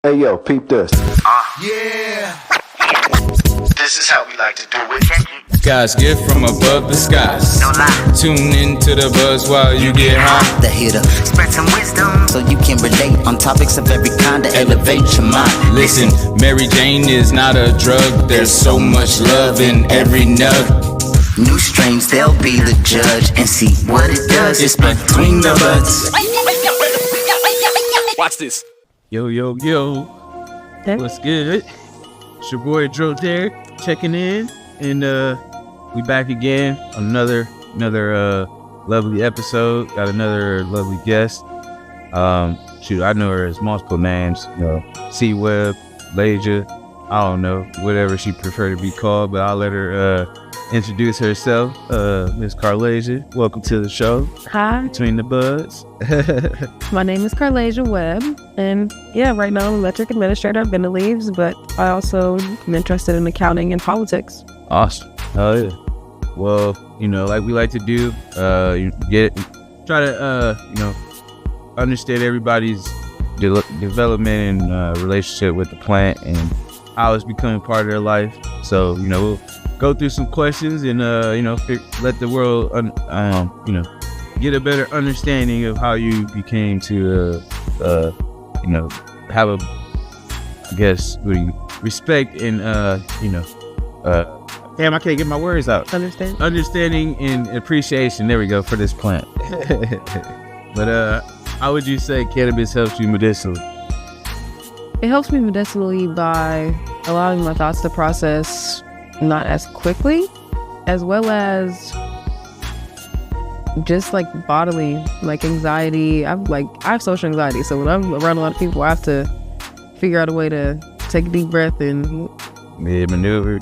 Hey yo, peep this. Yeah. This is how we like to do it. God's gift from above the skies. No lie. Tune into the buzz while you get high. The hitter. Spread some wisdom So you can relate on topics of every kind to elevate your mind. Listen, Mary Jane is not a drug. There's so much love in every nug. New strains, they'll be the judge and see what it does. It's between the buds. Watch this. Yo, yo, yo. Hey. What's good? It's your boy Dro there, checking in. And we back again on another lovely episode. Got another lovely guest. I know her as multiple names. You know, C-Web, Laja, I don't know, whatever she prefer to be called, but I'll let her introduce herself. Miss Carlasia, welcome to the show. Hi, Between the Buds. my name is Carlasia Webb, and yeah, right now I'm an electric administrator. I've been to leaves, but I also am interested in accounting and politics. Awesome. Oh yeah. Well, you know, like we like to do, try to understand everybody's development and relationship with the plant and how it's becoming part of their life. So, you know, we'll go through some questions and let the world get a better understanding of how you became to have a, I guess, respect and damn, I can't get my words out. Understanding and appreciation, there we go, for this plant. But how would you say cannabis helps you medicinally? It helps me medicinally by allowing my thoughts to process not as quickly, as well as just like bodily, like anxiety. I have social anxiety, so when I'm around a lot of people, I have to figure out a way to take a deep breath and maneuver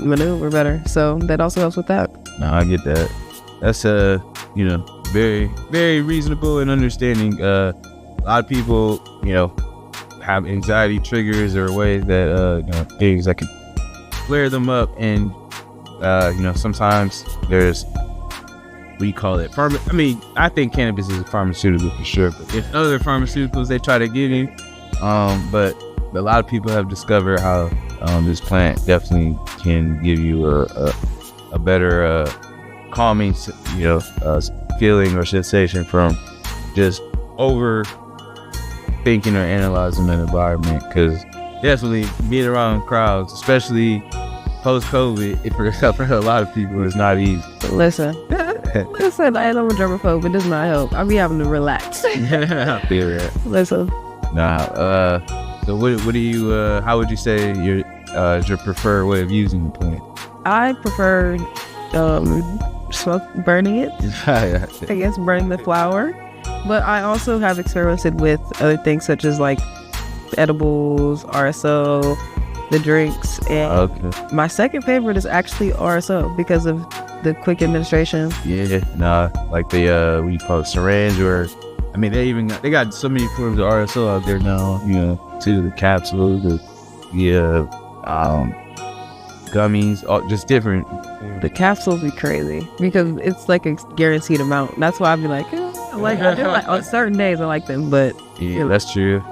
better. So that also helps with that. No, I get that. That's very, very reasonable and understanding. A lot of people, have anxiety triggers or ways that things that can flare them up, and sometimes there's, what do you call it? I think cannabis is a pharmaceutical for sure, but if other pharmaceuticals they try to give you, but a lot of people have discovered how this plant definitely can give you a better calming, feeling or sensation from just overthinking or analyzing the environment. Because definitely being around crowds, especially post-COVID, for a lot of people, is not easy. Listen, I know I'm a germaphobe, but this is not help. I be having to relax. I feel that. Listen. So what do you, how would you say your preferred way of using the plant? I prefer burning it. I guess burning the flower. But I also have experimented with other things such as like edibles, RSO, the drinks, and my second favorite is actually RSO because of the quick administration. Like the what you call it, syringe, or they got so many forms of RSO out there now. To the capsules, the gummies, all just different. The capsules be crazy because it's like a guaranteed amount. That's why I'd be like, I feel like on certain days I like them, but that's true.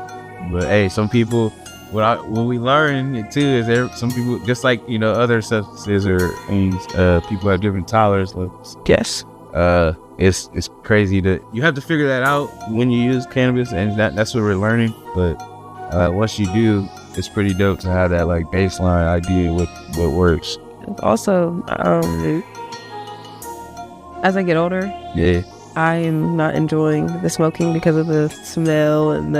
But hey, some people, what we learn too is there some people, just like other substances or things, people have different tolerance levels. Yes. It's crazy you have to figure that out when you use cannabis, and that's what we're learning. But once you do, it's pretty dope to have that like baseline idea what works. Also, as I get older, I am not enjoying the smoking because of the smell and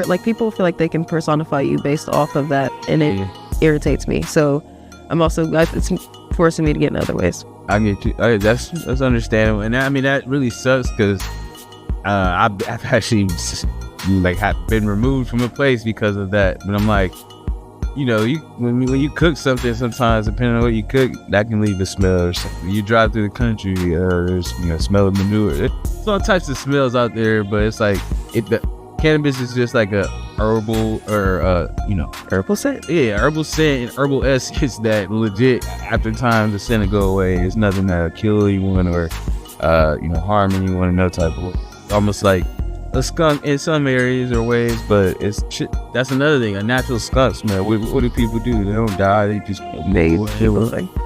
like people feel like they can personify you based off of that, and it irritates me. So it's forcing me to get in other ways. I get you. That's understandable, and that really sucks because I've actually have been removed from a place because of that. But I'm like, when you cook something, sometimes depending on what you cook, that can leave a smell or something. You drive through the country, there's smell of manure. There's all types of smells out there, but it's like the cannabis is just like a herbal or herbal scent. Yeah, herbal scent and herbal essence that legit after time the scent will go away. It's nothing that'll kill anyone or harm anyone in no type of way. Almost like a skunk in some areas or ways, but it's shit. That's another thing. A natural skunk smell. What do people do? They don't die. They just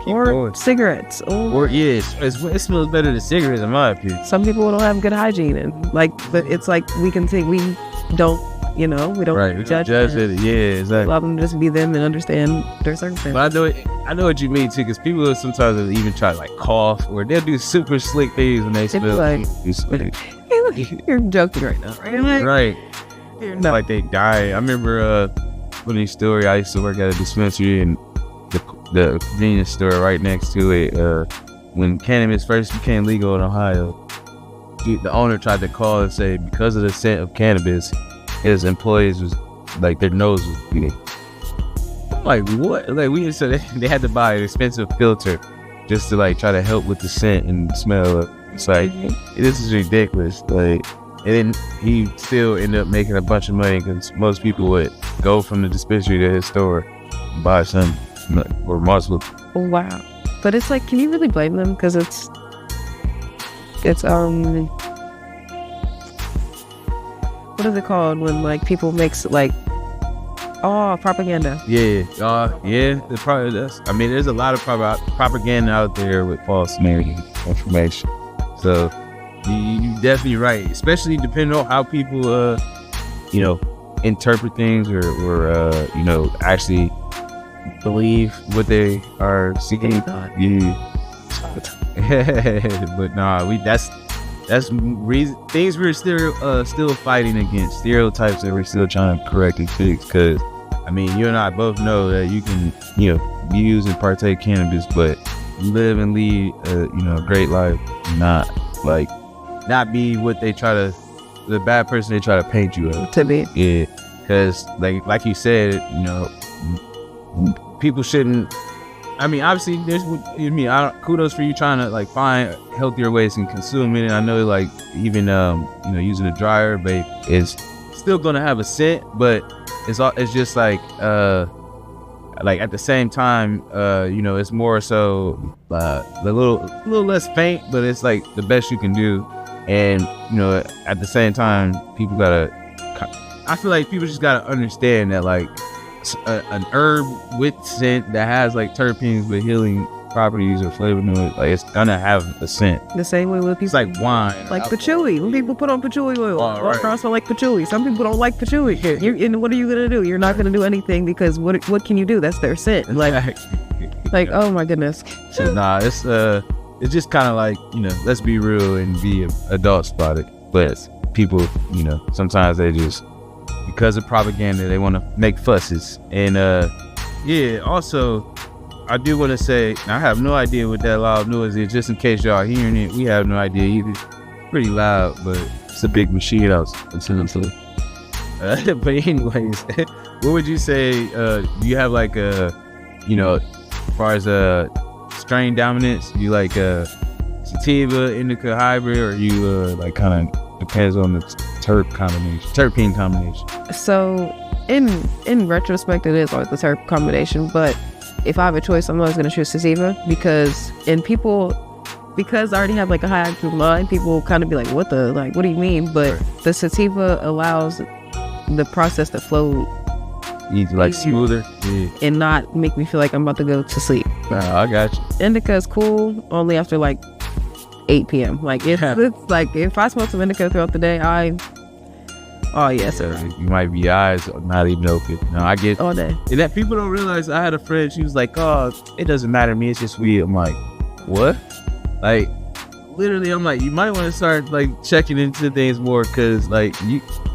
or cigarettes. Or yeah, it smells better than cigarettes in my opinion. Some people don't have good hygiene, and but it's like we can think we don't. We don't judge it. Yeah, exactly. Allow them to just be them and understand their circumstances. But I know what you mean too, because people sometimes will even try to like cough, or they'll do super slick things when they smell. Like, hey, look, you're joking right now, right? Right. No. Like they die. I remember funny story. I used to work at a dispensary, and the convenience store right next to it. When cannabis first became legal in Ohio, the owner tried to call and say because of the scent of cannabis, his employees was like their nose was bleeding. I'm like, what? Like so they had to buy an expensive filter just to like try to help with the scent and smell. It's like this is ridiculous. Like, and then he still ended up making a bunch of money because most people would go from the dispensary to his store and buy some or multiple. Wow, but it's like, can you really blame them? Because it's what is it called when like people mix like propaganda? Yeah. There's a lot of propaganda out there with false narrative information. So you're definitely right, especially depending on how people interpret things or actually believe what they are seeking. Yeah. But nah, that's reason things we're still fighting against, stereotypes that we're still trying to correct and fix. Because I mean, you and I both know that you can use and partake cannabis, but live and lead a great life, not be what they try to, the bad person they try to paint you as to be. Yeah, because like you said, people shouldn't. I mean, obviously, kudos for you trying to like find healthier ways in consuming it. I know, like even using a dryer vape is still gonna have a scent, but it's just like at the same time, it's more so a little less faint, but it's like the best you can do. And at the same time, I feel like people just gotta understand that like an herb with scent that has like terpenes with healing properties or flavonoids, like it's gonna have a scent. The same way with people. It's like wine, like patchouli. When people put on patchouli oil, also like patchouli. Some people don't like patchouli. And what are you gonna do? You're not gonna do anything because what can you do? That's their scent. Like oh my goodness. So nah, it's just kind of like let's be real and be adults about it. But people, sometimes they just, because of propaganda, they want to make fusses. And also I do want to say, I have no idea what that loud noise is, just in case y'all hearing it. We have no idea either. Pretty loud, but it's a big machine house. But anyways, what would you say, do you have like as far as strain dominance, you like sativa, indica hybrid, or you like kind of depends on the terpene combination? So in retrospect, it is always the terp combination, but if I have a choice, I'm always going to choose sativa because I already have like a high active mind, people kind of be like, what do you mean? But the sativa allows the process to flow like smoother, and not make me feel like I'm about to go to sleep. I got you. Indica is cool only after like 8 p.m. Like it's like if I smoke some indica throughout the day, you might be eyes not even open. No, I get all day. And that people don't realize. I had a friend, she was like, oh, it doesn't matter to me, it's just weed. I'm like, what? Like literally, I'm like, you might want to start like checking into things more, because like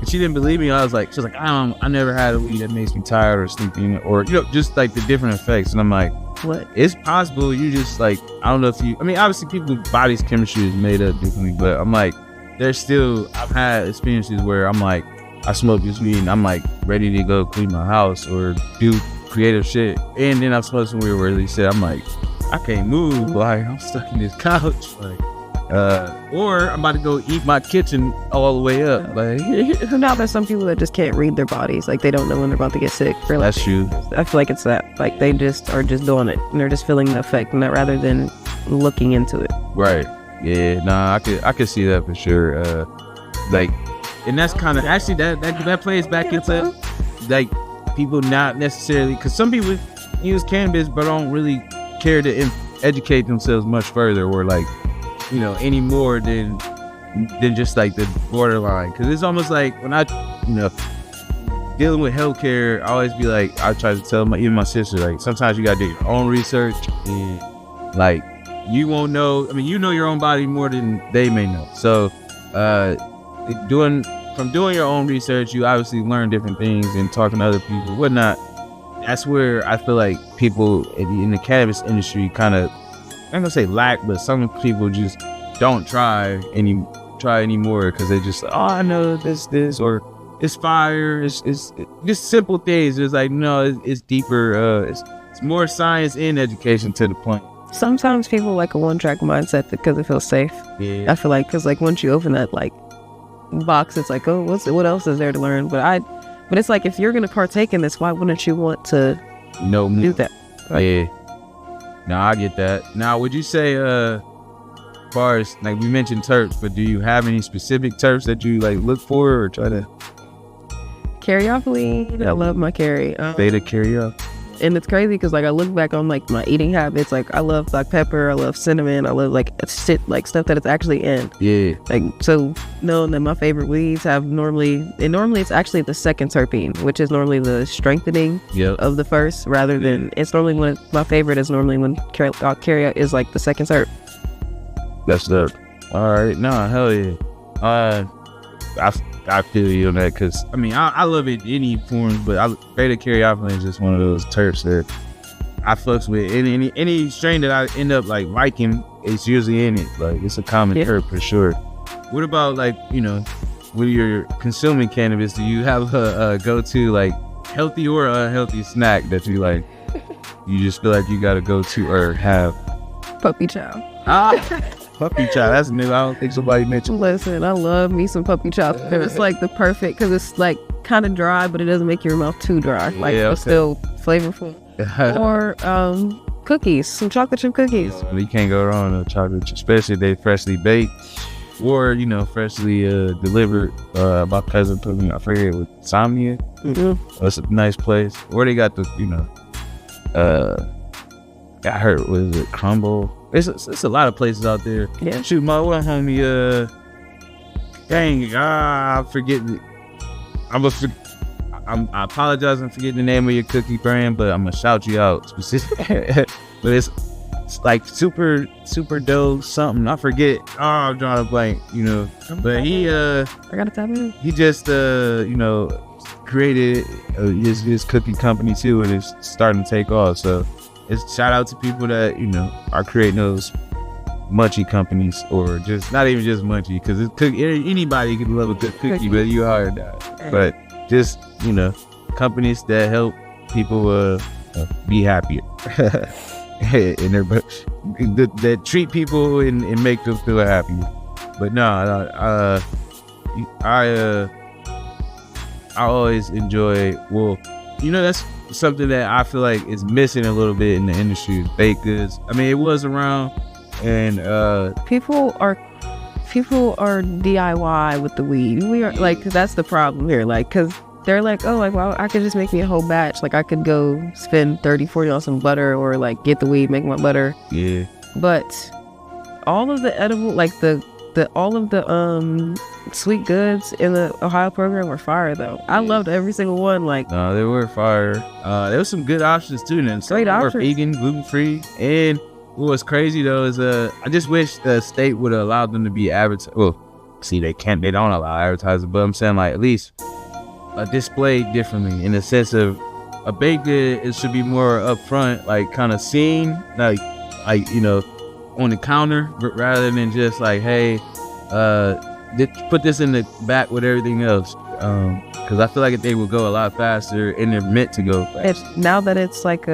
she didn't believe me. She was like, I never had a weed that makes me tired or sleepy, or just like the different effects. And I'm like, what? It's possible you just like, I don't know if you, I mean, obviously people's body's chemistry is made up differently, but I'm like, I've had experiences where I'm like, I smoke this weed and I'm like ready to go clean my house or do creative shit, and then I've smoked some weed where they said I'm like, I can't move, like I'm stuck in this couch, like or I'm about to go eat my kitchen all the way up. Like now there's some people that just can't read their bodies, like they don't know when they're about to get sick. That's true. I feel like it's that, like they just are just doing it and they're just feeling the effect, and that rather than looking into it. Right. Yeah. Nah. I could see that for sure. Like and that's kind of actually that plays back into like people not necessarily, because some people use cannabis but don't really care to educate themselves much further, or like, you know, any more than just like the borderline. Because it's almost like when I, you know, dealing with healthcare, I always be like, I try to tell even my sister, like, sometimes you gotta do your own research, and like, you won't know, I mean, you know your own body more than they may know. So doing your own research, you obviously learn different things, and talking to other people, whatnot. That's where I feel like people in the cannabis industry kind of, I'm gonna say lack, but some people just don't try anymore because they just, oh, I know this, or it's fire. It's just simple things. It's like, no, it's deeper. It's more science and education to the point. Sometimes people like a one-track mindset because it feels safe. Yeah. I feel like, because like once you open that like box, it's like, oh, what else is there to learn? But it's like, if you're gonna partake in this, why wouldn't you want to do that? Like, yeah. No, I get that. Now, would you say, as far as like we mentioned terps, but do you have any specific terps that you like look for or try to? Carryophylline, I love my carry. Beta carryoff. And it's crazy because like I look back on like my eating habits, like I love black pepper, I love cinnamon, I love like stuff that it's actually in. Yeah. Like, so knowing that my favorite weeds have normally it's actually the second terpene, which is normally the strengthening of the first, rather than it's normally when my favorite is normally when carry is like the second terp. That's dope. All right, no, hell yeah. I feel you on that, because I mean I love it in any forms, but beta carryophylline is just one of those terps that I fucks with. Any strain that I end up like liking, it's usually in it. Like, it's a common terp for sure. What about, like, you know, when you're consuming cannabis, do you have a go-to like healthy or unhealthy snack that you like? You just feel like you gotta go to or have? Puppy chow. Puppy chow, that's new. I don't think somebody mentioned. Listen, I love me some puppy chow. It's like the perfect, because it's like kind of dry, but it doesn't make your mouth too dry. Like, it's still flavorful. Or cookies, some chocolate chip cookies. You can't go wrong with chocolate chip, especially if they freshly baked or, you know, freshly delivered. My cousin put me, I forget, with Somnia. Mm-hmm. It's a nice place. Or they got the, you know, I heard, what is it, Crumble? It's a lot of places out there. Yeah. Shoot, my one homie, I'm forgetting. I apologize, I'm forgetting the name of your cookie brand, but I'm gonna shout you out specifically. But it's like super dough something. I forget. Oh, I'm drawing a blank. You know, but he I gotta tap in. He just you know, created his cookie company too, and it's starting to take off. So it's shout out to people that, you know, are creating those munchie companies, or just not even just munchie, because anybody can love a good cookie, but you hard that. But just, you know, companies that help people be happier and that treat people and make them feel happier. But no, I always enjoy, well, you know, that's something that I feel like is missing a little bit in the industry, baked goods. I mean, it was around, and people are DIY with the weed. We are like, cause that's the problem here. Like, cause they're like, oh, like, well, I could just make me a whole batch. Like, I could go spend $30-$40 on some butter, or like get the weed, make my butter. Yeah. But all of the edible, like all of the sweet goods in the Ohio program were fire though. I loved every single one. Like, no, they were fire. There was some good options too. And great options. Vegan, gluten free. And what was crazy though is I just wish the state would have allowed them to be advertised. Well, see, they don't allow advertising, but I'm saying, like, at least displayed differently, in the sense of a baked good, it should be more upfront, like kind of seen, like you know, on the counter, rather than just like, hey, put this in the back with everything else, because I feel like they will go a lot faster, and they're meant to go fast. Now that it's like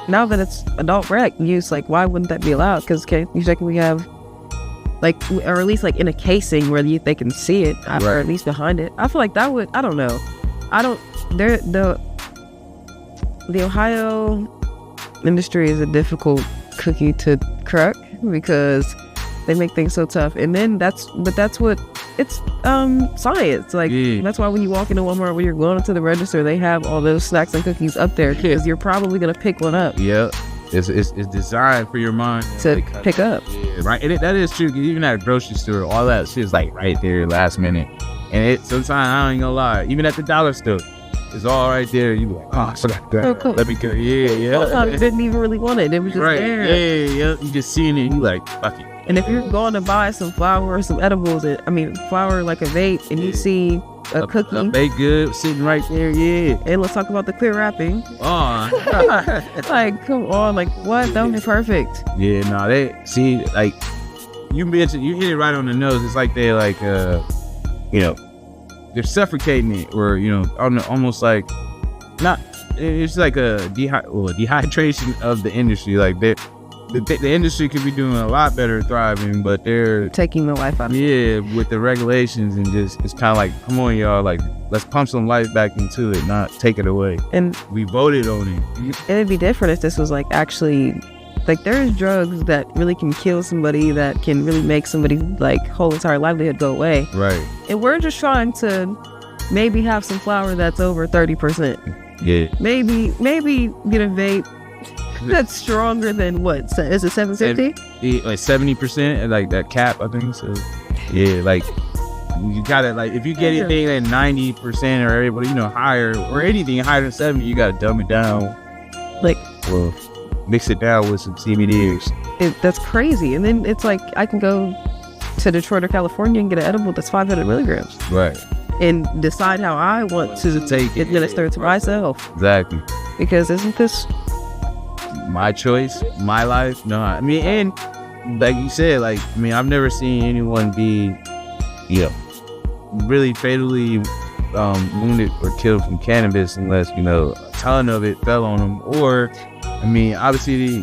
now that it's adult rec use, like, why wouldn't that be allowed? Because you technically have, like, or at least like in a casing where they can see it, right, or at least behind it. I feel like that would, I don't know. The Ohio industry is a difficult cookie to crack because they make things so tough. And then that's what science. Like that's why when you walk into Walmart, when you're going to the register, they have all those snacks and cookies up there because you're probably gonna pick one up. Yeah, it's designed for your mind to pick up. Yeah, right. And that is true. Even at a grocery store, all that shit's like right there, last minute. And sometimes I ain't gonna lie, even at the dollar store, it's all right there. You be like, oh, I forgot that. Oh, cool. Let me go. Yeah. Sometimes you didn't even really want it. It was just there. Yeah. You just seeing it. You like, fuck it. And if you're going to buy some flour or some edibles, flour like a vape, and you see a cookie, a baked good sitting right there, yeah. And let's talk about the clear wrapping. Oh, like come on, like what? That would be perfect. Yeah, no, they see like you mentioned, you hit it right on the nose. It's like they like they're suffocating it, or almost like not. It's like a dehydration of the industry. Like the industry could be doing a lot better thriving, but they're taking the life out of it. Yeah, with the regulations and just, it's kind of like, come on, y'all, like, let's pump some life back into it, not take it away. And we voted on it. It'd be different if this was like actually, like there's drugs that really can kill somebody, that can really make somebody like whole entire livelihood go away. Right. And we're just trying to maybe have some flour that's over 30%. Yeah. Maybe get a vape that's stronger than what? Is it 750? Like 70%, like that cap, I think. So yeah, like you gotta, like, if you get anything at 90% or everybody, higher, or anything higher than 70, you gotta dumb it down. Like, well, mix it down with some CBDs. That's crazy. And then it's like I can go to Detroit or California and get an edible that's 500 milligrams. Right. And decide how I want to take it, administer it to myself. Exactly. Because isn't this my choice, my life? No, I mean, and like you said, like, I mean, I've never seen anyone be, really fatally wounded or killed from cannabis unless, a ton of it fell on them. Or, I mean, obviously,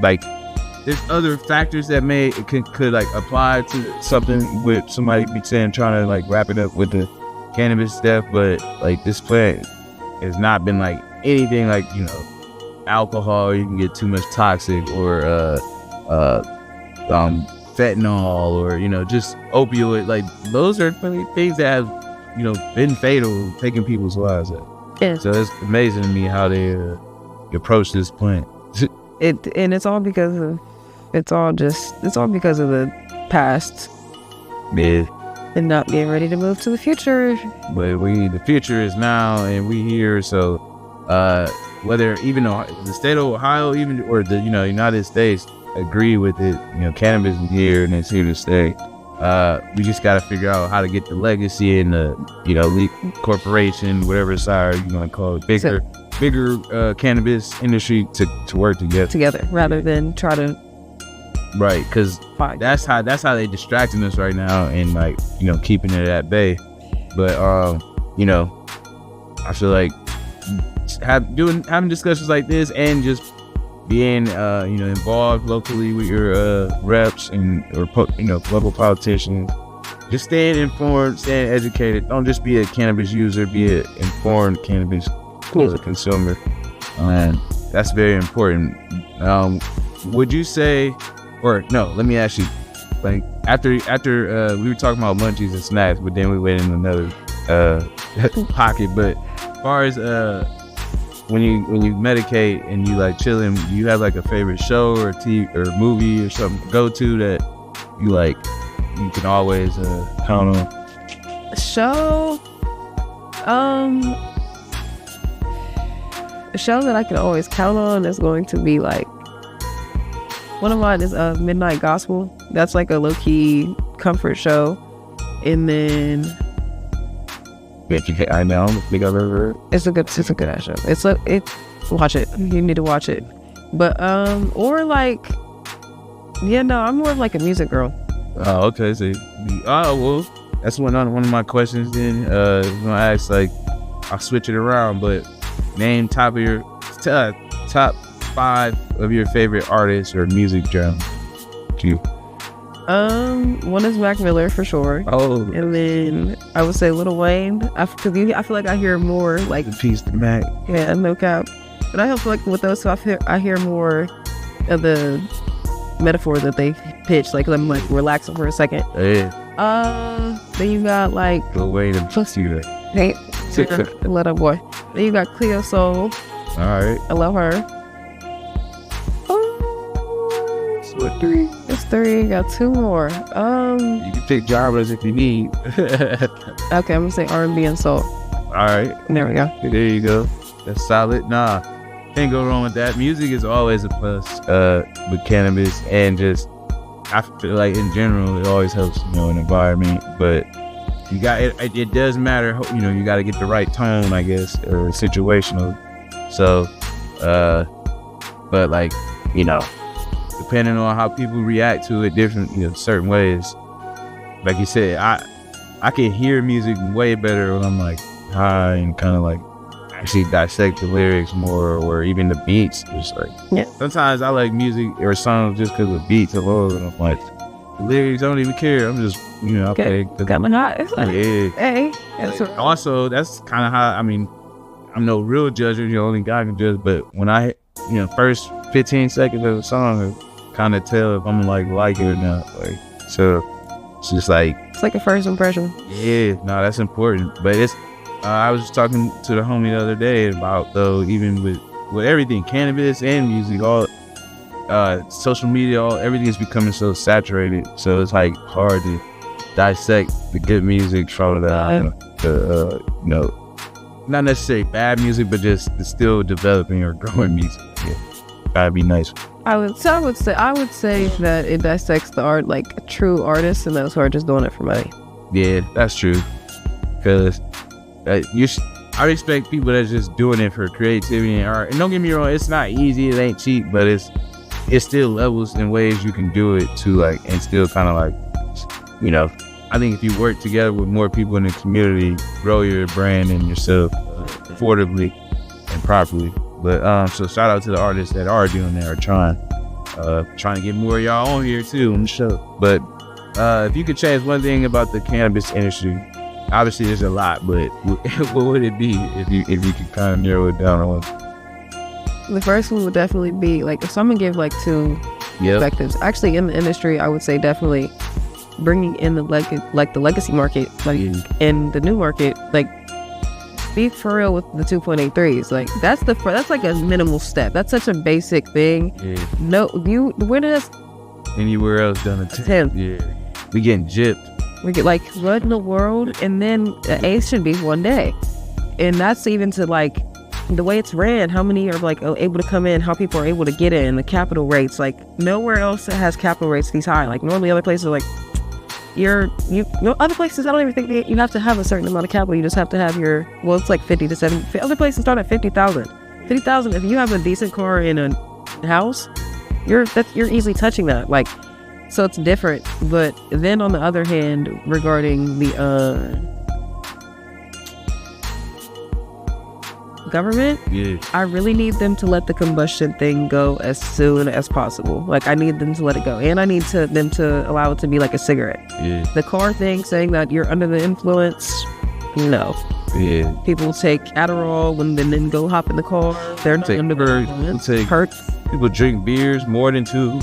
like, there's other factors that could like apply to something with somebody be saying, trying to like wrap it up with the cannabis stuff, but like this plant has not been like anything like, alcohol, you can get too much toxic, or fentanyl, or just opioid. Like those are things that have been fatal, taking people's lives. Yeah. So it's amazing to me how they approach this plant. And it's all because of the past. Yeah. And not being ready to move to the future. But the future is now, and we here. So whether even the state of Ohio, or the United States agree with it, cannabis is here and it's here to stay. We just got to figure out how to get the legacy and the corporation, whatever side you want to call it, bigger cannabis industry to work together rather than try to. Right, because that's how they distracting us right now, and like keeping it at bay. But I feel like having discussions like this, and just being involved locally with your reps or local politicians, just staying informed, staying educated. Don't just be a cannabis user, be an informed cannabis consumer, and that's very important. Would you say? Or no, let me ask you, like after we were talking about munchies and snacks, but then we went in another pocket. But as far as when you medicate and you like chilling, do you have like a favorite show or TV or movie or something to go to that you like, you can always count on? Show, a show that I can always count on is going to be like, one of mine is Midnight Gospel. That's like a low-key comfort show. And then I know, I don't think I've ever heard. It's a good ass show. Watch it. You need to watch it. But or like, I'm more of like a music girl. Oh, okay. So well, that's one of my questions then. I'm gonna ask, like, I'll switch it around, but name top 5 of your favorite artists or music genres. One is Mac Miller for sure. Oh, and then I would say Lil Wayne. I feel like I hear more like the piece to Mac. Yeah, no cap. But I feel like with those two, I hear more of the metaphor that they pitch. Like I'm like relaxing for a second. Yeah. Then you got like Go away to see that. hey, let up boy. Then you got Cleo Soul. All right. I love her. So 3. It's 3. Got 2 more. You can pick genres if you need. Okay, I'm gonna say R&B and soul. All right. There we go. There you go. That's solid. Nah, can't go wrong with that. Music is always a plus with cannabis, and just I feel like in general it always helps, an environment. But you got it. It does matter. You got to get the right tone, I guess, or situational. So, but like depending on how people react to it, different certain ways. Like you said, I can hear music way better when I'm like high and kind of like actually dissect the lyrics more, or even the beats. Just like sometimes I like music or songs just because the beats alone, and I'm like the lyrics I don't even care. I'm just I play. Got my hot. Yeah. Hey. Also, that's kind of how I'm no real judger. Only God can judge. But when I first 15 seconds of the song, I kind of tell if I'm like it or not. Like so, it's just like it's like a first impression. Yeah, no, that's important. But it's I was just talking to the homie the other day about though, even with everything, cannabis and music, all social media, everything is becoming so saturated. So it's like hard to dissect the good music from the not necessarily bad music, but just the still developing or growing music. Yeah, gotta be nice. I would say that it dissects the art like true artists and those who are just doing it for money. Yeah, that's true. Because I respect people that's just doing it for creativity and art. And don't get me wrong, it's not easy, it ain't cheap, but it's still levels and ways you can do it to like, and still kind of like, I think if you work together with more people in the community, grow your brand and yourself affordably and properly. But so shout out to the artists that are doing that, or trying to get more of y'all on here too on the show. But if you could change one thing about the cannabis industry, obviously there's a lot, but what would it be if you could kind of narrow it down on one? The first one would definitely be like, if someone gave like 2 perspectives. Actually, in the industry, I would say definitely bringing in the legacy market, like in the new market, like be for real with the 2.83s. Like that's like a minimal step. That's such a basic thing. Yeah. No, where did us anywhere else done a 10? Yeah, we getting gypped. We get like what in the world, and then the ACE should be 1 day, and that's even to like the way it's ran. How many are like able to come in? How people are able to get in? The capital rates, like nowhere else has capital rates these high. Like normally other places are like. Other places, I don't even think you have to have a certain amount of capital. You just have to have it's like 50 to 70. Other places start at 50,000. 50,000. If you have a decent car in a house, you're easily touching that. Like, so it's different. But then on the other hand, regarding the government, I really need them to let the combustion thing go as soon as possible. Like I need them to let it go, and I need them to allow it to be like a cigarette. The car thing, saying that you're under the influence, no. People take Adderall and then go hop in the car. They're not under the influence. Hurts. People drink beers more than 2.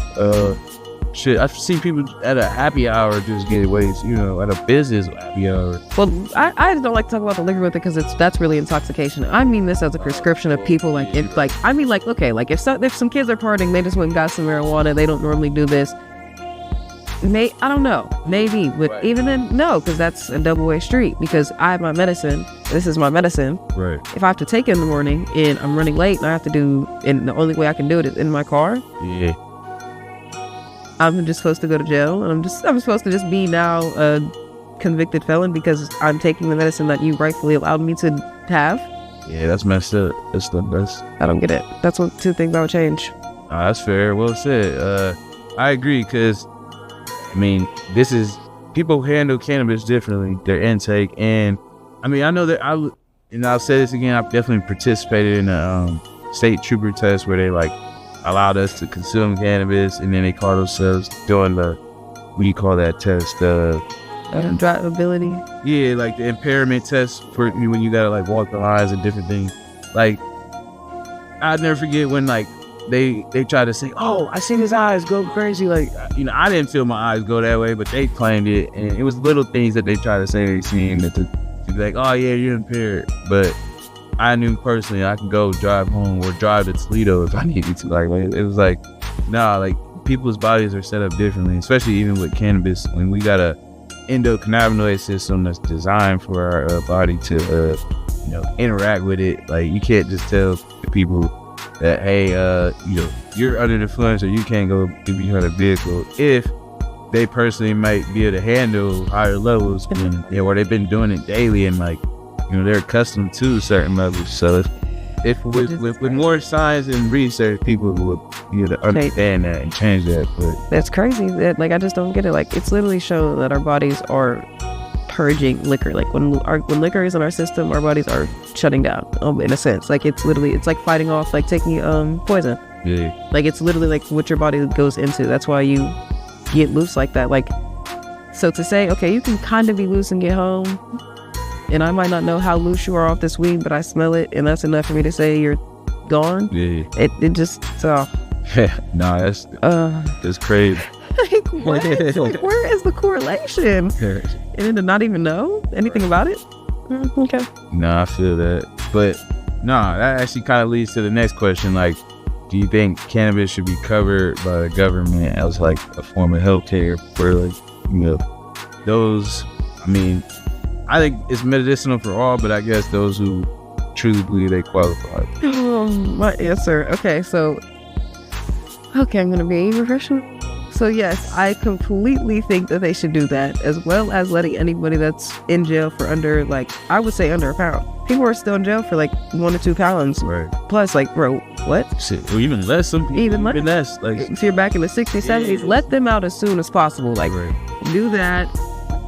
Shit, I've seen people at a happy hour just get away, at a business happy hour. Well, I don't like to talk about the liquor with it because that's really intoxication. I mean this as a prescription of people like if like I mean like okay, like if some kids are partying, they just went and got some marijuana. They don't normally do this. I don't know, maybe, but even then, no, because that's a double-way street. Because I have my medicine. This is my medicine. Right. If I have to take it in the morning and I'm running late and I have to and the only way I can do it is in my car. Yeah. I'm just supposed to go to jail, and I'm supposed to just be now a convicted felon because I'm taking the medicine that you rightfully allowed me to have. Yeah, that's messed up. That's the best. I don't get it. That's 2 things I would change. That's fair. Well said. I agree, because this is people handle cannabis differently, their intake, and I know that I'll say this again. I've definitely participated in a state trooper test where they like allowed us to consume cannabis, and then they call themselves doing the, what do you call that test? Drivability. Yeah, like the impairment test for when you gotta like walk the lines and different things. Like, I'd never forget when like they try to say, oh, I seen his eyes go crazy. Like, I didn't feel my eyes go that way, but they claimed it. And it was little things that they try to say they seen that to be like, oh yeah, you're impaired. But I knew personally I could go drive home or drive to Toledo if I needed to. Like it was like, nah, like people's bodies are set up differently, especially even with cannabis. When we got a endocannabinoid system that's designed for our body to, interact with it. Like you can't just tell the people that, hey, you're under the influence or you can't go get behind a vehicle if they personally might be able to handle higher levels where they've been doing it daily and like, they're accustomed to certain levels. So if with more science and research, people would be able to understand that and change that. But that's crazy. That I just don't get it. Like it's literally shown that our bodies are purging liquor. Like when liquor is in our system, our bodies are shutting down. In a sense, like it's like fighting off, like taking poison. Yeah. Like it's literally like what your body goes into. That's why you get loose like that. Like so to say, okay, you can kind of be loose and get home. And I might not know how loose you are off this weed, but I smell it, and that's enough for me to say you're gone. Yeah. It just nah, that's crazy. Like, what? Like, where is the correlation? And then to not even know anything about it. Okay. Nah, I feel that, but nah, that actually kind of leads to the next question. Like, do you think cannabis should be covered by the government as like a form of healthcare for like those? I mean, I think it's medicinal for all, but I guess those who truly believe they qualify. My answer. Okay, I'm gonna be professional. So yes, I completely think that they should do that, as well as letting anybody that's in jail for under a pound. People are still in jail for like 1 to 2 pounds. Right. Plus, like, bro, what? Shit, or even less. Some people even less. Like, if you're back in the 60s, 70s, let them out as soon as possible. Like, do that.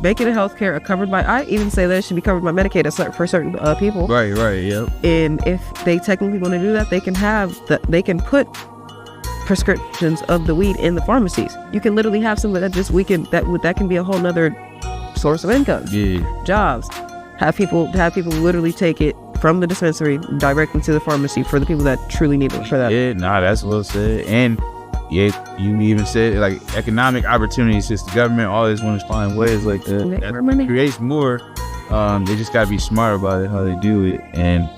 Make it a healthcare covered by. I even say that it should be covered by Medicaid for certain people. Right. Yep. And if they technically want to do that, they can put prescriptions of the weed in the pharmacies. You can literally have some that that can be a whole nother source of income. Yeah. Jobs. Have people literally take it from the dispensary directly to the pharmacy for the people that truly need it for that. Yeah. Nah, that's well said. And yeah, you even said like economic opportunities. Since the government always wants to find ways like that creates more. They just gotta be smart about it, how they do it, and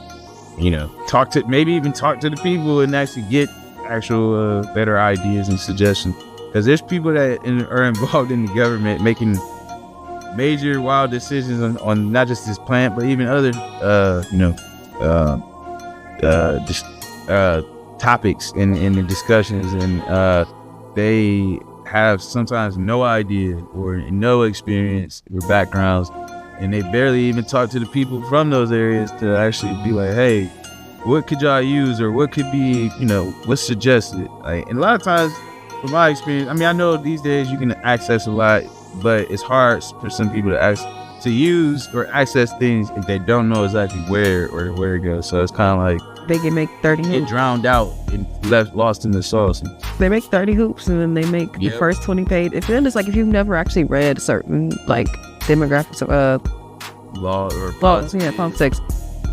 talk to the people and actually get actual better ideas and suggestions. Because there's people that are involved in the government making major wild decisions on not just this plant, but even other topics in the discussions, and they have sometimes no idea or no experience or backgrounds, and they barely even talk to the people from those areas to actually be like, hey, what could y'all use, or what could be, what's suggested. Like, and a lot of times, from my experience, I mean, I know these days you can access a lot, but it's hard for some people to use or access things if they don't know exactly where it goes. So it's kind of like they can make 30 hoops. Get drowned out and lost in the sauce. They make 30 hoops and then they make the first 20 paid. If then it's like if you've never actually read certain like demographics of politics,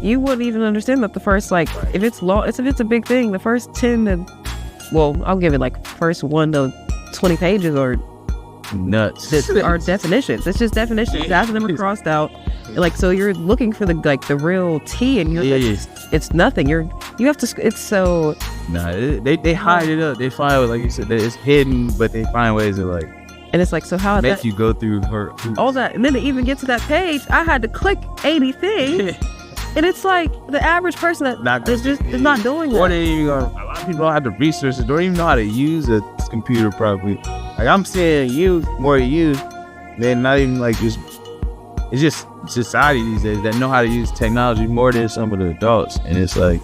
you wouldn't even understand that the first if it's a big thing, the first 10 to I'll give it like first 1 to 20 pages or nuts are definitions. It's just definitions. Half of them are crossed out. Like, so you're looking for the real tea, and it's nothing. You have to. It's so. Nah, they hide it up. They find, like you said, that it's hidden, but they find ways to like. And it's like, so how make you go through all that, and then to even get to that page, I had to click 80 things. And it's like the average person that is not doing that. Or they even a lot of people don't have the resources, don't even know how to use a computer properly. Like, I'm seeing more use than not even like just. It's just society these days that know how to use technology more than some of the adults, and it's like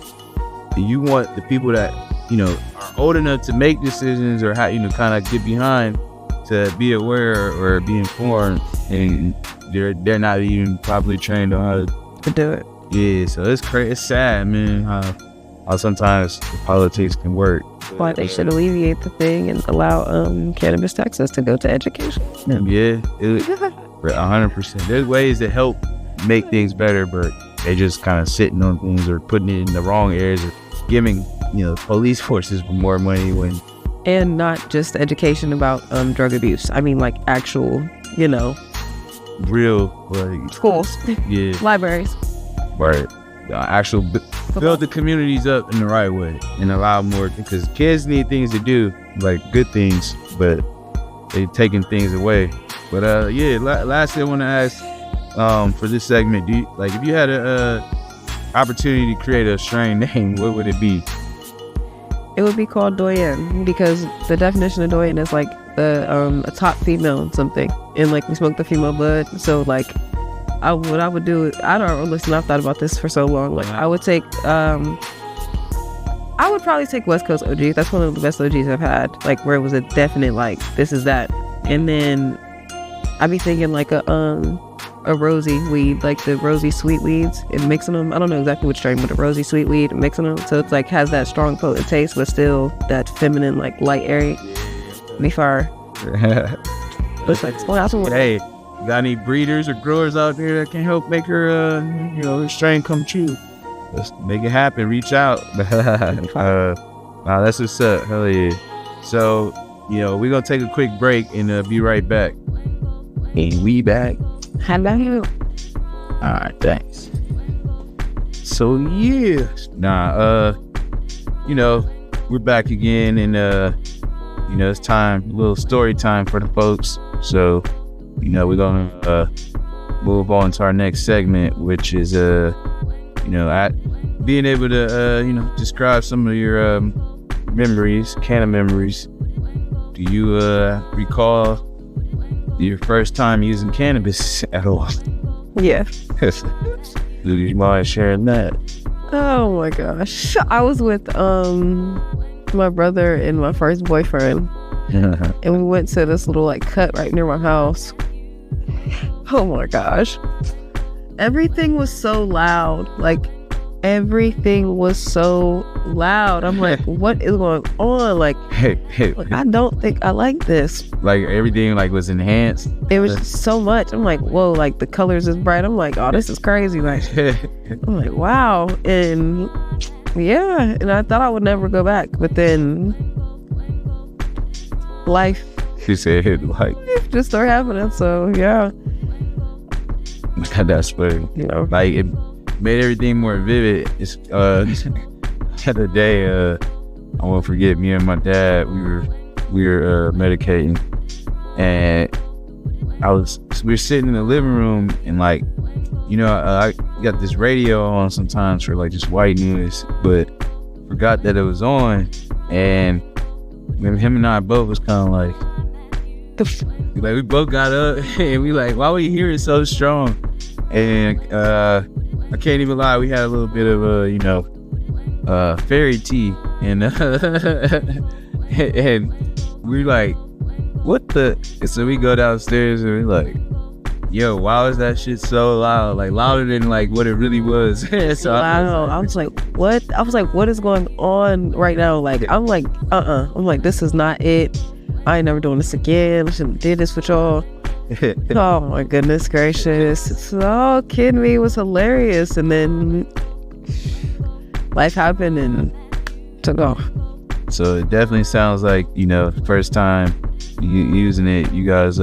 you want the people that are old enough to make decisions or how kind of get behind to be aware or be informed, and they're not even properly trained on how to do it. Yeah, so it's crazy. It's sad, man, how sometimes the politics can work. Why they should alleviate the thing and allow cannabis taxes to go to education. Yeah, 100%. There's ways to help make things better, but they just kind of sitting on things or putting it in the wrong areas or giving police forces for more money and not just education about drug abuse. I mean, like actual, real, like schools, yeah, libraries, right? Actual build the communities up in the right way and allow more, because kids need things to do, like good things, but they taking things away. But lastly, I want to ask for this segment, if you had a opportunity to create a strain name, what would it be? It would be called Doyen, because the definition of Doyen is like a top female something, and like we smoke the female bud. So like what I would do, I don't listen, I've thought about this for so long. Like I would take I would probably take West Coast OG. That's one of the best OGs I've had, like where it was a definite like this is that. And then I'd be thinking like a rosy weed, like the rosy sweet weeds, and mixing them. I don't know exactly which strain, but a rosy sweet weed and mixing them, so it's like has that strong potent taste, but still that feminine, like light airy. Be fire. It's like, hey, got any breeders or growers out there that can help make her, her strain come true? Let's make it happen. Reach out. Wow, that's what's up. Hell yeah. So, we're gonna take a quick break and be right back. And we back. Hello. All right, thanks. So yeah, we're back again, and it's time, a little story time for the folks. So, we're gonna move on to our next segment, which is being able to describe some of your memories, canna memories. Do you recall your first time using cannabis at all? Yeah. Do you mind sharing that? Oh my gosh. I was with my brother and my first boyfriend. And we went to this little like cut right near my house. Oh my gosh. Everything was so loud. Like everything was so loud. I'm like, what is going on? Like, I don't think I like this. Like everything like was enhanced. It was just so much. I'm like, whoa, like the colors is bright. I'm like, oh, this is crazy. Like, I'm like, wow. And yeah, and I thought I would never go back, but then life. She said like just started happening. So yeah. That's funny. Like it made everything more vivid. It's the other day, I won't forget, me and my dad, we were medicating, and we were sitting in the living room, and like, I got this radio on sometimes for like just white noise, but forgot that it was on, and when him and I both was kind of like we both got up and we like, why we hear it so strong? And I can't even lie, we had a little bit of fairy tea, and and we like, what the? And so we go downstairs and we like, yo, why was that shit so loud? Like louder than like what it really was. So I was like, what? I was like, what is going on right now? Like, I'm like, I'm like, this is not it. I ain't never doing this again. I shouldn't have did this with y'all. Oh my goodness gracious. It's all kidding me. It was hilarious. And then life happened and took off. So it definitely sounds like, first time using it, you guys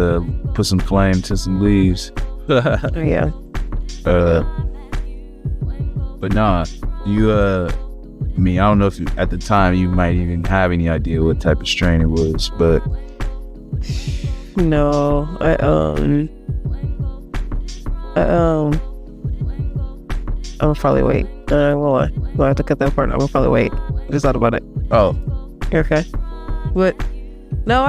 put some flame to some leaves. Yeah. But nah, I don't know if at the time you might even have any idea what type of strain it was, but no, I'll probably wait. We'll have to cut that part. I'm gonna probably wait. I just thought about it. Oh, okay. But no,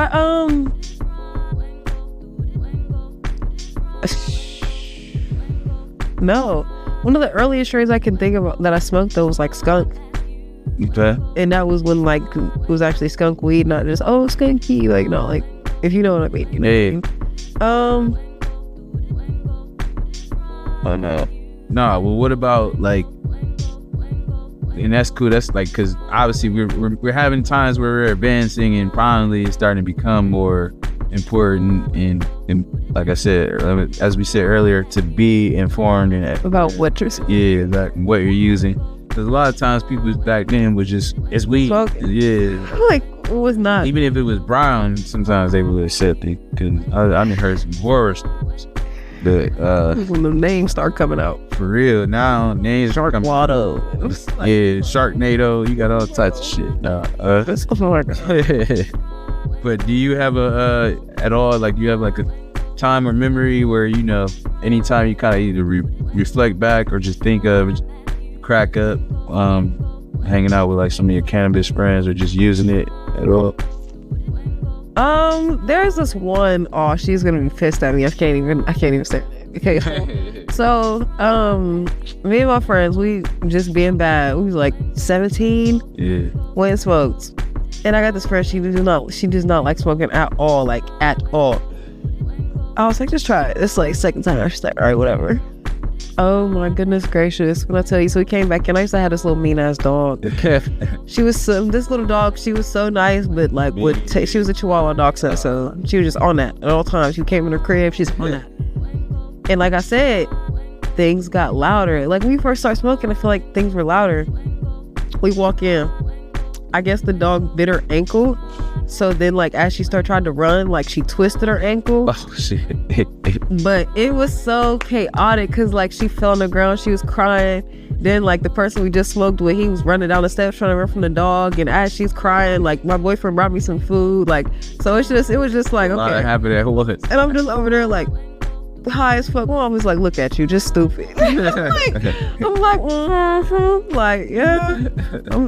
no. One of the earliest strains I can think about that I smoked though was like skunk. Okay. And that was when like it was actually skunk weed, not just skunky. Like no, like if you know what I mean. You know what I mean? Oh no. Nah, well, what about like, and that's cool. That's like, cause obviously we're having times where we're advancing, and finally it's starting to become more important. And like I said, as we said earlier, to be informed and about what you're like what you're using. Because a lot of times people back then was just, it's weed. Smoking. Yeah. Like, it was not. Even if it was brown, sometimes they would accept it. Because I heard some horror stories. But, when the names start coming out. for real, now names Sharknado. Yeah, Sharknado. You got all types of shit. But do you have at all, like, you have like a time or memory where, you know, anytime you kind of either reflect back or just think of, crack up, hanging out with like some of your cannabis friends or just using it at all? There's this one. Oh, she's gonna be pissed at me. I can't even say it. Okay. So, me and my friends, we just being bad. We was like 17. Yeah. Went and smoked. And I got this friend. She does not like smoking at all. Like at all. I was like, just try it. It's like second time. She's like, all right, whatever. Oh my goodness gracious. When I tell you, so we came back and I used to have this little mean ass dog. This little dog, she was so nice, but like she was a Chihuahua dog, so she was just on that at all times. She came in her crib, she's on that. And like I said, things got louder. Like when we first started smoking, I feel like things were louder. We walk in. I guess the dog bit her ankle. So then, like, as she started trying to run, like, she twisted her ankle. Oh, shit. But it was so chaotic because, like, she fell on the ground. She was crying. Then, like, the person we just smoked with, he was running down the steps trying to run from the dog. And as she's crying, like, my boyfriend brought me some food. Like, so it was just like, okay. A lot happened at once. And I'm just over there, like, high as fuck. Mom was like, look at you, just stupid. I'm like, like, yeah.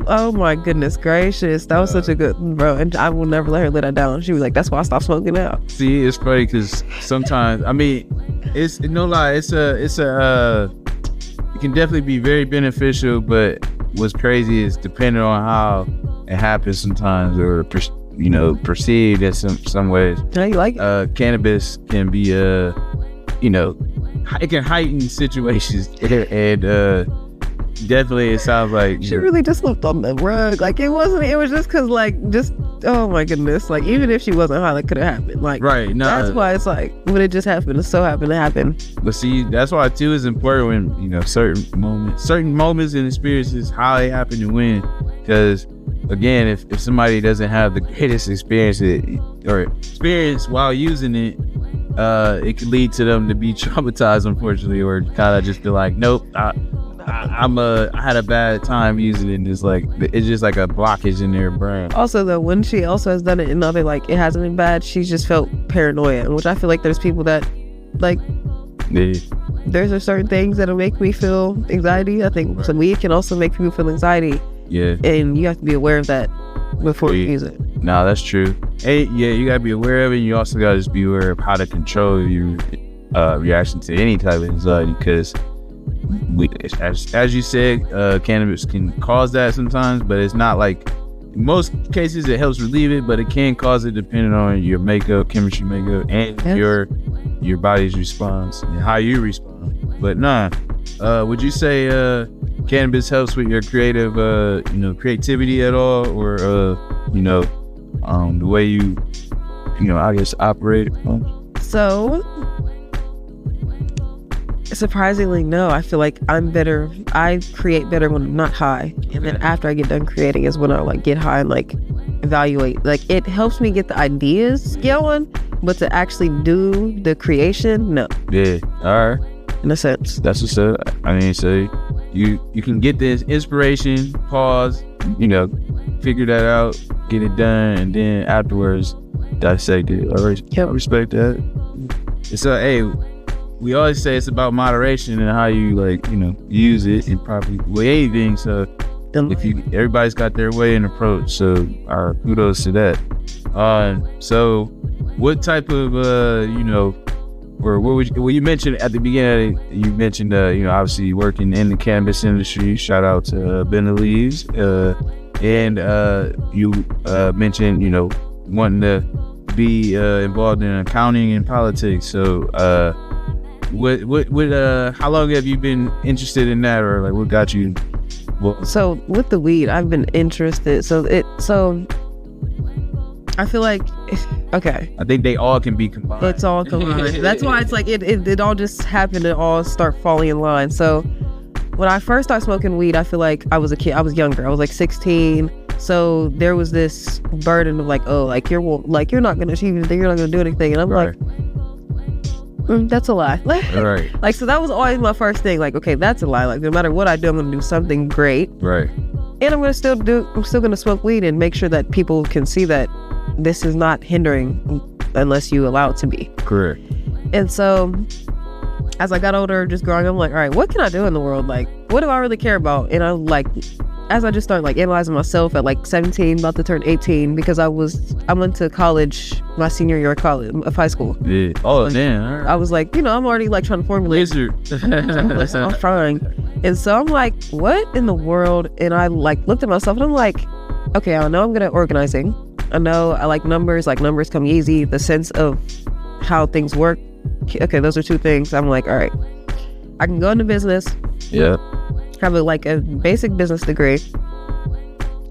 Oh my goodness gracious, that was such a good, bro. And I will never let her let that down. She was like, that's why I stopped smoking now. See, it's funny because sometimes, I mean, it's no lie, it can definitely be very beneficial, but what's crazy is depending on how it happens sometimes, or perceived in some ways. How you like it? Cannabis can be it can heighten situations, and definitely it sounds like she really just slipped on the rug. Like it was just because oh my goodness, like even if she wasn't high, that could have happened. Like right, no, that's why it's like when it just happened, it so happened to happen. But see, that's why too it's important when certain moments and experiences, how they happen and when, because again, if somebody doesn't have the greatest experience while using it, it could lead to them to be traumatized, unfortunately, or kind of just be like, nope, I had a bad time using it. And it's just like a blockage in their brain. Also, though, when she also has done it in other, like, it hasn't been bad, she's just felt paranoia, which I feel like there's people that, like, there's certain things that'll make me feel anxiety. I think some weed can also make people feel anxiety. Yeah. And you have to be aware of that before you use it. No, that's true. Hey, yeah, you gotta be aware of it. You also gotta just be aware of how to control your reaction to any type of anxiety, because as you said, cannabis can cause that sometimes, but it's not like, in most cases it helps relieve it, but it can cause it depending on your chemistry makeup, and your body's response and how you respond. But would you say cannabis helps with your creativity at all, or the way you I guess operate? So surprisingly, no. I feel like I create better when I'm not high, and then after I get done creating is when I like get high and like evaluate. Like it helps me get the ideas going, but to actually do the creation, no. Yeah, all right. In a sense, that's what's up. I mean, so you can get this inspiration, pause, figure that out, get it done, and then afterwards dissect it. All right, I respect that. So, hey, we always say it's about moderation and how you use it and properly weigh anything. So everybody's got their way and approach. So our kudos to that. So what type of or what you mentioned at the beginning, you mentioned obviously working in the cannabis industry. Shout out to Ben Leaves, and you mentioned wanting to be involved in accounting and politics. So how long have you been interested in that, or like what got you? So with the weed, I've been interested. So I feel like, okay, I think they all can be combined. It's all combined. That's why it's like it all just happened to all start falling in line. So when I first started smoking weed, I feel like I was a kid. I was younger. I was like 16. So there was this burden of like, oh, like you're not gonna achieve anything, you're not gonna do anything, and I'm like, that's a lie. Right. Like, so that was always my first thing. Like, okay, that's a lie. Like, no matter what I do, I'm gonna do something great. Right. And I'm still gonna smoke weed and make sure that people can see that this is not hindering unless you allow it to be. Correct. And so as I got older, just growing up, I'm like, all right, what can I do in the world? Like, what do I really care about? And I'm like, as I just started like analyzing myself at like 17, about to turn 18, because I went to college my senior year of high school. Yeah. Oh, like, damn. All right. I was like, I'm already like trying to formulate. I'm trying. And so I'm like, what in the world? And I like looked at myself and I'm like, okay, I know I'm good at organizing. I know I like numbers come easy. The sense of how things work. Okay, those are two things. I'm like, all right, I can go into business. Yeah. Have a basic business degree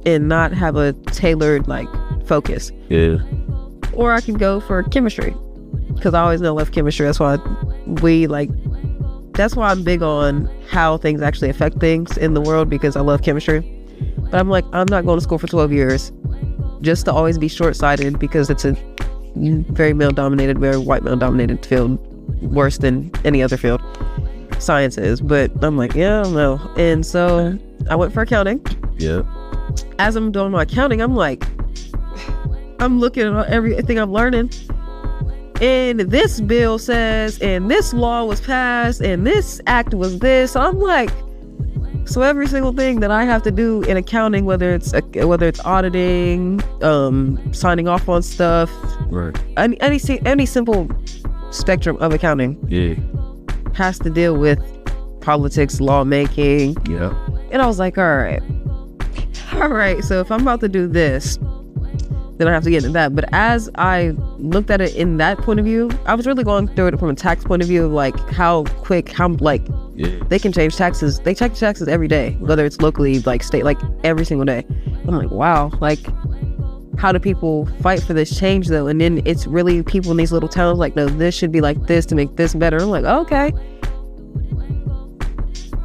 and not have a tailored like focus. Yeah. Or I can go for chemistry because I always know I love chemistry. That's why I'm big on how things actually affect things in the world because I love chemistry. But I'm like, I'm not going to school for 12 years just to always be short-sighted because it's a very male-dominated, very white male-dominated field, worse than any other field. Science is, but I'm like, yeah, I don't know. And so I went for accounting. Yeah. As I'm doing my accounting, I'm like, I'm looking at everything I'm learning. And this bill says, and this law was passed, and this act was this. So I'm like, so every single thing that I have to do in accounting, whether it's auditing, signing off on stuff, right? Any simple spectrum of accounting, yeah, has to deal with politics, lawmaking. Yeah. And I was like, all right. So if I'm about to do this, then I have to get into that. But as I looked at it in that point of view, I was really going through it from a tax point of view of like how quick, they can change taxes. They check taxes every day, whether it's locally, like state, like every single day. I'm like, wow, like how do people fight for this change though? And then it's really people in these little towns like, no, this should be like this to make this better. I'm like, okay.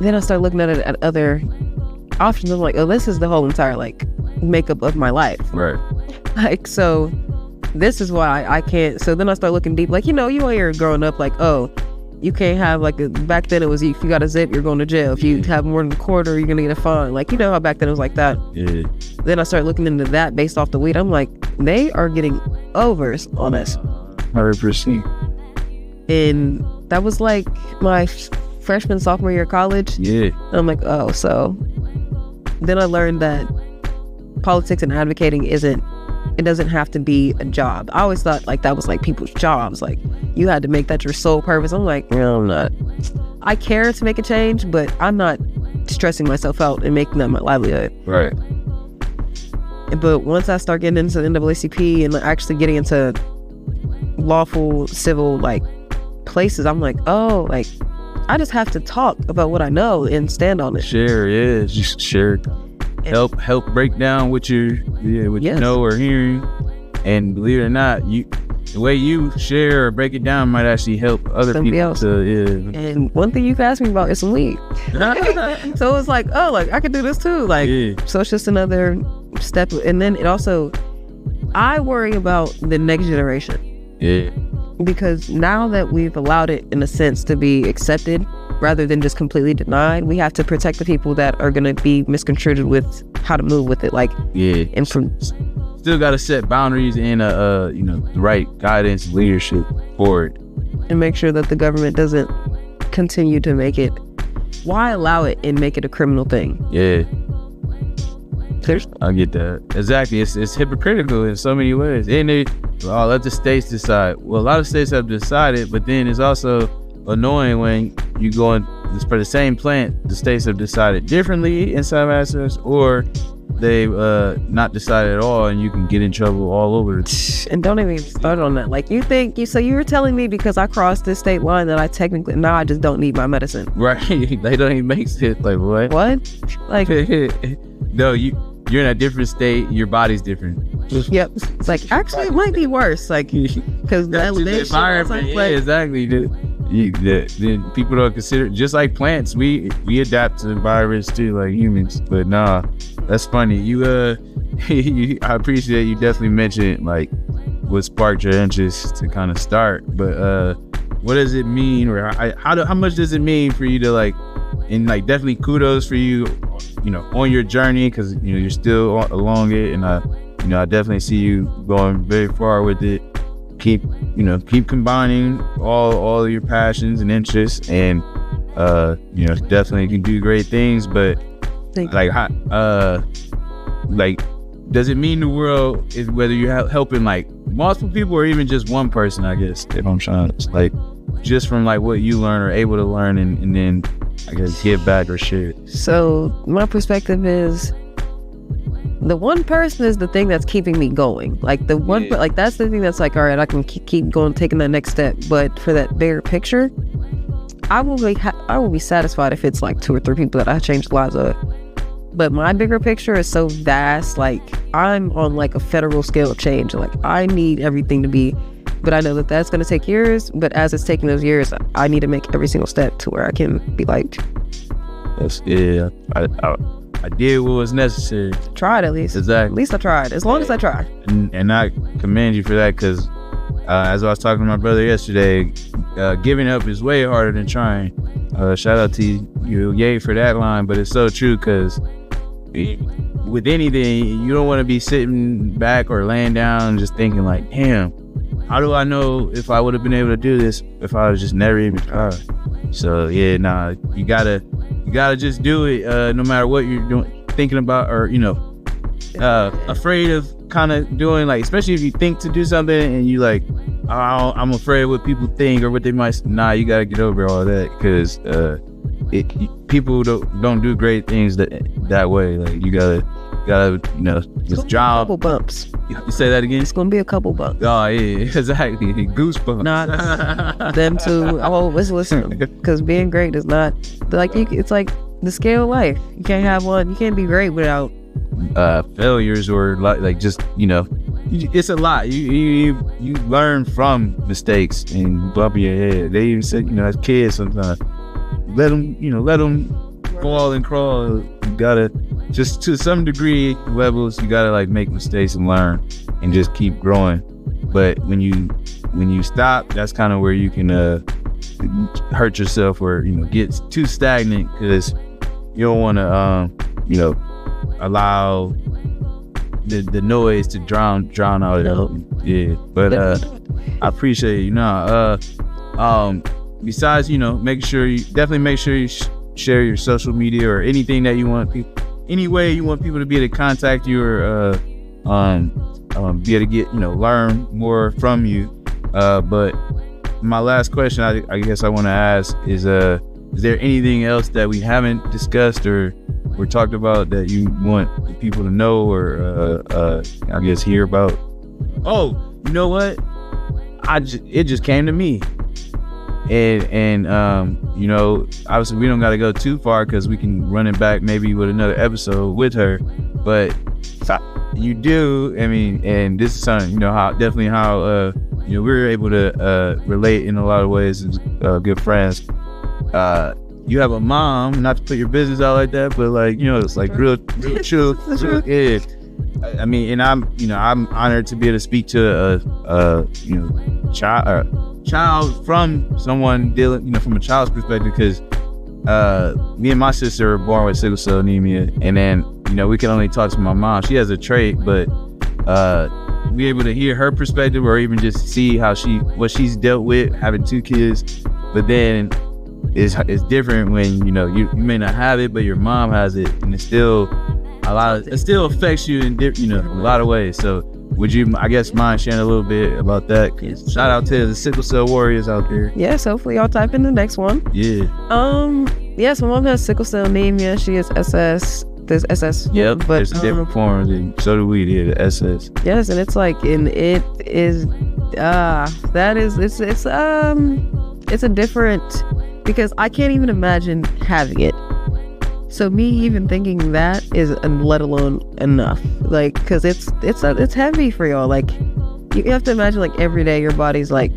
Then I started looking at it at other options. I'm like, oh, this is the whole entire like makeup of my life. Right. Like, so this is why I can't. So then I start looking deep, like, you hear growing up, like, oh, you can't have back then it was if you got a zip, you're going to jail. If you have more than a quarter, you're going to get a fine. Like, how back then it was like that. Yeah. Then I started looking into that based off the weed. I'm like, they are getting overs on us. 100%. And that was like my freshman, sophomore year of college. Yeah. And I'm like, oh, so then I learned that politics and advocating it doesn't have to be a job. I always thought like that was like people's jobs. Like you had to make that your sole purpose. I'm like, no, I'm not. I care to make a change, but I'm not stressing myself out and making that my livelihood. Right. But once I start getting into the NAACP and actually getting into lawful civil like places, I'm like, oh, like I just have to talk about what I know and stand on it. Share, yeah, just share. Help break down what you know or hearing, and believe it or not, the way you share or break it down might actually help other somebody people. Else. Yeah. And one thing you've asked me about is some weed. So it's like, oh, like I could do this too. Like, so it's just another step. And then it also, I worry about the next generation. Yeah. Because now that we've allowed it in a sense to be accepted rather than just completely denied, we have to protect the people that are going to be misconstrued with how to move with it. Like, and still got to set boundaries and the right guidance and leadership for it, and make sure that the government doesn't continue to make it. Why allow it and make it a criminal thing? Yeah. I get that. Exactly. It's hypocritical in so many ways. And let the states decide. Well, a lot of states have decided, but then it's also annoying when you go in for the same plant, the states have decided differently in some aspects, or they've not decided at all, and you can get in trouble all over. And don't even start on that. Like so you're telling me because I crossed this state line that I just don't need my medicine. Right. They don't even make sense. Like what? What? Like no, you're in a different state. Your body's different. Yep. It's like actually it might be worse. Like because the environment. Yeah, exactly, dude. then people don't consider, just like plants, we adapt to the virus too, like humans. But nah, that's funny. I appreciate you definitely mentioned like what sparked your interest to kind of start. But what does it mean, or how much does it mean for you to like, and like definitely kudos for you, on your journey, because you're still along it, and I definitely see you going very far with it. Keep combining all of your passions and interests, and definitely can do great things. But does it mean the world is whether you're helping like multiple people or even just one person? I guess if I'm trying to like just from like what you learn or able to learn, and then I guess give back or share. So my perspective is, the one person is the thing that's keeping me going. Like the one, like that's the thing that's like, all right, I can keep going, taking that next step. But for that bigger picture, I will be satisfied if it's like 2 or 3 people that I changed the lives of. But my bigger picture is so vast. Like I'm on like a federal scale of change. Like I need everything to be, but I know that that's going to take years. But as it's taking those years, I need to make every single step to where I can be liked. I did what was necessary. Tried at least. Exactly. At least I tried. As long as I tried. And I commend you for that, because as I was talking to my brother yesterday, giving up is way harder than trying. Shout out to you, yay for that line. But it's so true, because with anything, you don't want to be sitting back or laying down just thinking like, damn, how do I know if I would have been able to do this if I was just never even tried? So yeah, nah, you gotta just do it, no matter what you're doing, thinking about, or afraid of kind of doing, like, especially if you think to do something and you like, oh, I'm afraid of what people think or what they might. Nah, you gotta get over all that, because people don't do great things that way. Like you gotta just job. Couple bumps. You say that again? It's gonna be a couple bumps. Oh yeah, exactly. Goosebumps. Not them too. Oh, listen, because being great is not like it's like the scale of life. You can't have one. You can't be great without failures, or like just it's a lot. You learn from mistakes and bump your head. They even said as kids sometimes let them fall and crawl. You gotta, just to some degree levels, you gotta like make mistakes and learn and just keep growing. But when you stop, that's kind of where you can hurt yourself, or get too stagnant, because you don't want to allow the noise to drown out it. Yeah, but I appreciate you. Besides make sure you share your social media or anything that you want people, any way you want people to be able to contact you, or be able to get learn more from you. But my last question, I guess I want to ask is there anything else that we haven't discussed or talked about that you want people to know, or I guess hear about? Oh, you know what? It just came to me. And obviously we don't got to go too far, because we can run it back maybe with another episode with her. But you do, I mean, and this is something, how we're able to relate in a lot of ways as good friends. You have a mom, not to put your business out like that, but like, it's like real true. Yeah. I mean, and I'm honored to be able to speak to a child from someone dealing, from a child's perspective, because me and my sister were born with sickle cell anemia, and then we can only talk to my mom. She has a trait, but be able to hear her perspective, or even just see what she's dealt with having 2 kids. But then it's different when you may not have it, but your mom has it, and it still affects you in a lot of ways. So would you, I guess, mind sharing a little bit about that? Shout out to the sickle cell warriors out there. Yes, hopefully y'all type in the next one. Yeah. Yes, my mom has sickle cell anemia. She is SS. There's SS. Yep. But there's different forms, and so do we. Yeah, the SS. Yes, and it's like, and it is. It's a different, because I can't even imagine having it. So me even thinking that is, let alone enough, like, because it's heavy for y'all. Like you have to imagine, like, every day your body's like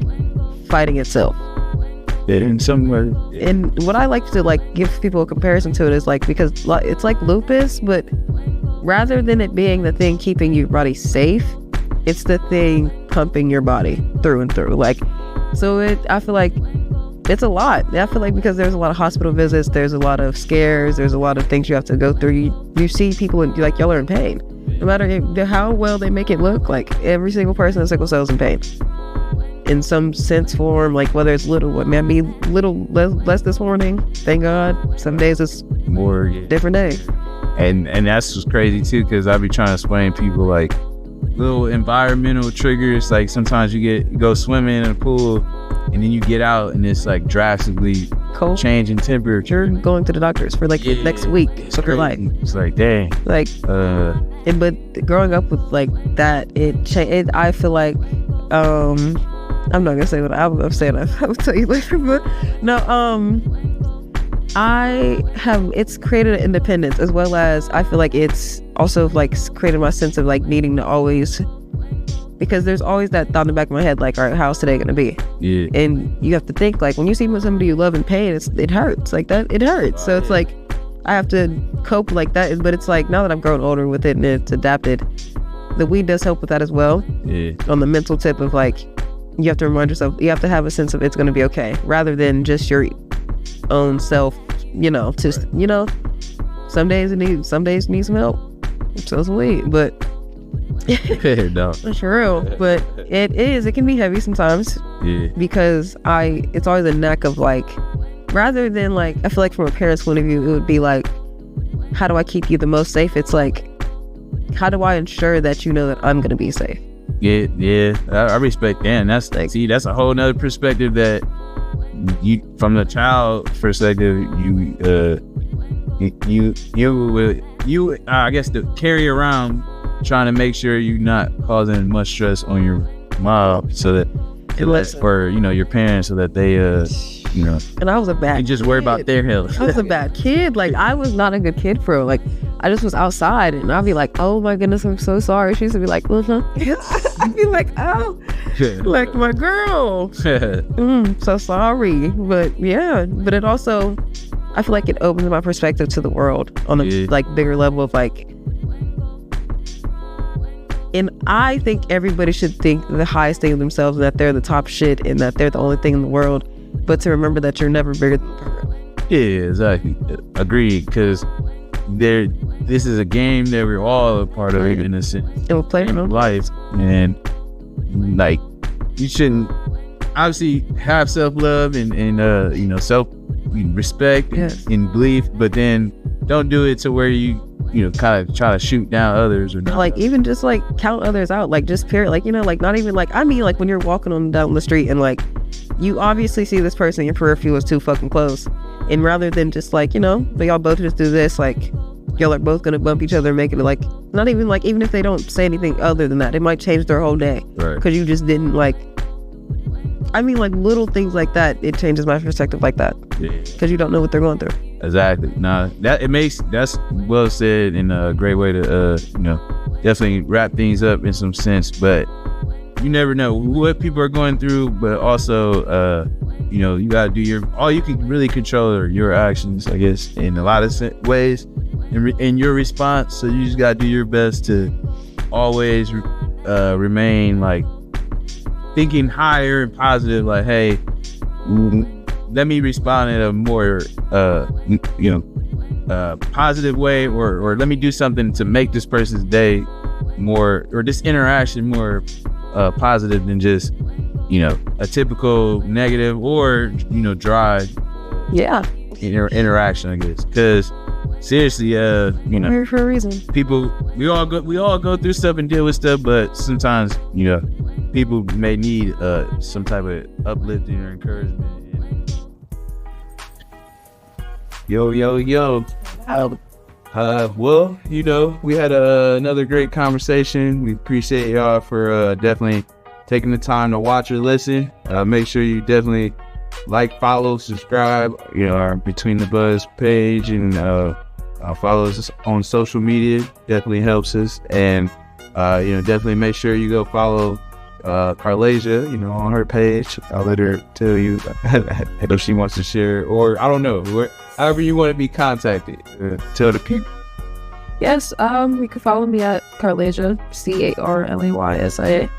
fighting itself. in some way. And what I like to like give people a comparison to it is like, because it's like lupus, but rather than it being the thing keeping your body safe, it's the thing pumping your body through and through. Like, so I feel like it's a lot. I feel like because there's a lot of hospital visits, there's a lot of scares, there's a lot of things you have to go through. You see people and like, y'all are in pain. No matter how well they make it look, like every single person in sickle cell is in pain. In some sense, form, like whether it's little, what may be little less this morning, thank God. Some days it's more, different day. And that's what's crazy too, because I be trying to explain to people like little environmental triggers. Like sometimes you go swimming in a pool, and then you get out and it's like drastically cold, changing temperature. You're going to the doctors for like the next week of your life. It's like, dang. Like, but growing up with like that, I feel like, I'm not gonna say what I'm saying. I will tell you later. But no, it's created an independence, as well as I feel like it's also like created my sense of like needing to always, because there's always that thought in the back of my head, like, all right, how's today gonna be? Yeah. And you have to think, like, when you see somebody you love in pain, it hurts. Like that, it hurts. So it's like I have to cope like that. But it's like now that I've grown older with it and it's adapted, the weed does help with that as well. Yeah. On the mental tip of like, you have to remind yourself, you have to have a sense of it's gonna be okay, rather than just your own self, some days need some help. So some weed, but no. That's true. But it can be heavy sometimes. Yeah. Because it's always a knack of like, rather than like, I feel like from a parent's point of view, it would be like, how do I keep you the most safe? It's like, how do I ensure that you know that I'm gonna be safe? Yeah. I respect that. And that's like, see, that's a whole nother perspective that you, from the child perspective, you I guess to carry around, trying to make sure you're not causing much stress on your mom, so that or your parents, so that they And I was a bad you just worry about their health. I was a bad kid. Like, I was not a good kid for her. Like, I just was outside and I'd be like, oh my goodness, I'm so sorry. She used to be like, I'd be like, oh, like my girl. So sorry. But yeah, but it also, I feel like it opens my perspective to the world on a like bigger level of like, and I think everybody should think the highest thing of themselves, and that they're the top shit and that they're the only thing in the world. But to remember that you're never bigger than the person. Yeah, exactly. Agreed. Because this is a game that we're all a part of, in a sense. And we're playing in life. And like, you shouldn't obviously have self-love and self-respect and belief, but then don't do it to where you kind of try to shoot down others, or not. Like, even just like count others out, like just period, like, like not even like, I mean, like when you're walking down the street and like you obviously see this person, your peripheral is too fucking close, and rather than just like, but y'all both just do this, like y'all are both gonna bump each other and make it like, not even like, even if they don't say anything other than that, it might change their whole day, right? Because you just didn't like, I mean, like little things like that, it changes my perspective like that, because you don't know what they're going through. Exactly. Nah, that's well said, and a great way to definitely wrap things up in some sense. But you never know what people are going through, but also you gotta do all you can really control are your actions, I guess, in a lot of ways, in your response. So you just gotta do your best to always remain like thinking higher and positive, like, hey, let me respond in a more positive way, or let me do something to make this person's day more, or this interaction more positive than just a typical negative or dry interaction, I guess. Because seriously, here for a reason. People, we all go through stuff and deal with stuff, but sometimes people may need some type of uplifting or encouragement. Yo. Well, we had another great conversation. We appreciate y'all for definitely taking the time to watch or listen. Make sure you definitely like, follow, subscribe, our Between the Buzz page, and follow us on social media. Definitely helps us. And definitely make sure you go follow Carlasia, on her page. I'll let her tell you if she wants to share, or I don't know, however you want to be contacted. Tell the people. Yes, you can follow me at Carlasia, CARLAYSA.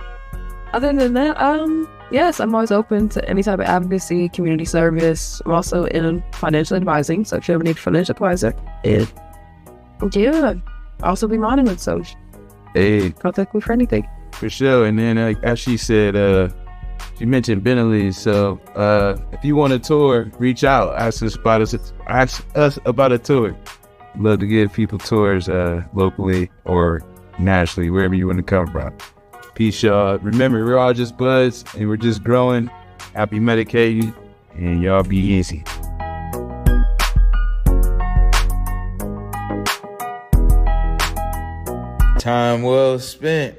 Other than that, yes, I'm always open to any type of advocacy, community service. I'm also in financial advising, so if you ever need a financial advisor, yeah, I'll also be monitored, so contact me for anything. For sure. And then, as she said, she mentioned Bentley's, so if you want a tour, reach out, ask us about a tour. Love to give people tours locally or nationally, wherever you want to come from. Peace, y'all. Remember, we're all just buds, and we're just growing. Happy medicating, and y'all be easy. Time well spent.